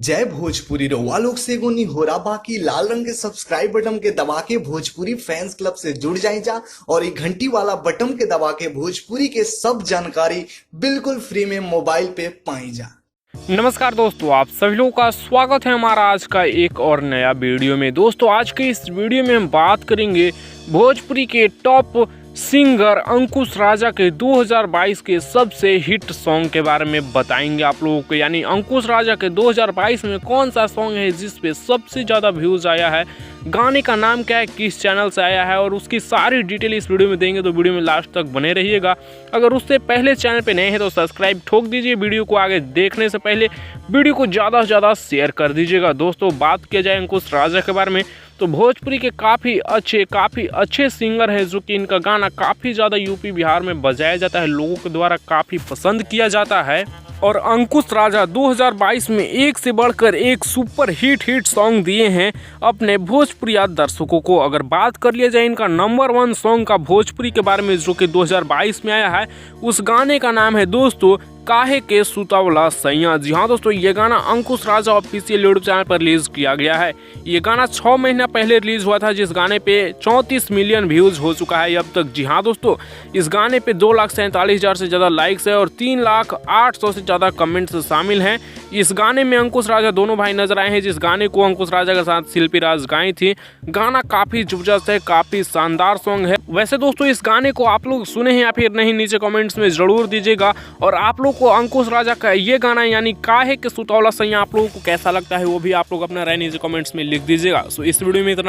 जय भोजपुरी रउआ लोग से एगो निहोरा बाकी लाल रंग के सब्सक्राइब बटन के दबा के भोजपुरी फैंस क्लब से जुड़ जाए जा और ये घंटी वाला बटन के दबा के भोजपुरी के सब जानकारी बिल्कुल फ्री में मोबाइल पे पाई जा। नमस्कार दोस्तों, आप सभी लोगों का स्वागत है हमारा आज का एक और नया वीडियो में। दोस्तों आज के इस वीडियो में हम बात करेंगे भोजपुरी के टॉप सिंगर अंकुश राजा के 2022 के सबसे हिट सॉन्ग के बारे में बताएंगे आप लोगों को। यानी अंकुश राजा के 2022 में कौन सा सॉन्ग है जिस पे सबसे ज़्यादा व्यूज़ आया है, गाने का नाम क्या है, किस चैनल से आया है, और उसकी सारी डिटेल इस वीडियो में देंगे। तो वीडियो में लास्ट तक बने रहिएगा। अगर उससे पहले चैनल पे नए हैं तो सब्सक्राइब ठोक दीजिए। वीडियो को आगे देखने से पहले वीडियो को ज़्यादा से ज़्यादा शेयर कर दीजिएगा। दोस्तों बात किया जाए अंकुश राजा के बारे में तो भोजपुरी के काफ़ी अच्छे सिंगर हैं जो कि इनका गाना काफ़ी ज़्यादा यूपी बिहार में बजाया जाता है, लोगों के द्वारा काफ़ी पसंद किया जाता है। और अंकुश राजा 2022 में एक से बढ़कर एक सुपर हिट सॉन्ग दिए हैं अपने भोजपुरी दर्शकों को। अगर बात कर लिया जाए इनका नंबर 1 सॉन्ग का भोजपुरी के बारे में जो कि 2022 में आया है, उस गाने का नाम है दोस्तों काहे के सुतावला सैया। जी हाँ दोस्तों, ये गाना अंकुश राजा ऑफिशियल यूट्यूब चैनल पर रिलीज किया गया है। ये गाना 6 महीना पहले रिलीज हुआ था, जिस गाने पे 34 मिलियन व्यूज हो चुका है अब तक। जी हाँ दोस्तों, इस गाने पे 2,47,000 से ज़्यादा लाइक्स है और 3,08,000 से ज़्यादा कमेंट्स शामिल हैं। इस गाने में अंकुश राजा दोनों भाई नजर आए हैं, जिस गाने को अंकुश राजा के साथ शिल्पी राज गाई थी। गाना काफ़ी जबरदस्त है, काफ़ी शानदार सॉन्ग है। वैसे दोस्तों इस गाने को आप लोग सुने हैं या फिर नहीं, नीचे कमेंट्स में ज़रूर दीजिएगा। और आप लोग को अंकुश राजा का ये गाना यानी काहे के सुतौला सैया आप लोगों को कैसा लगता है वो भी आप लोग अपना राय नीचे कमेंट्स में लिख दीजिएगा। सो इस वीडियो में इतना।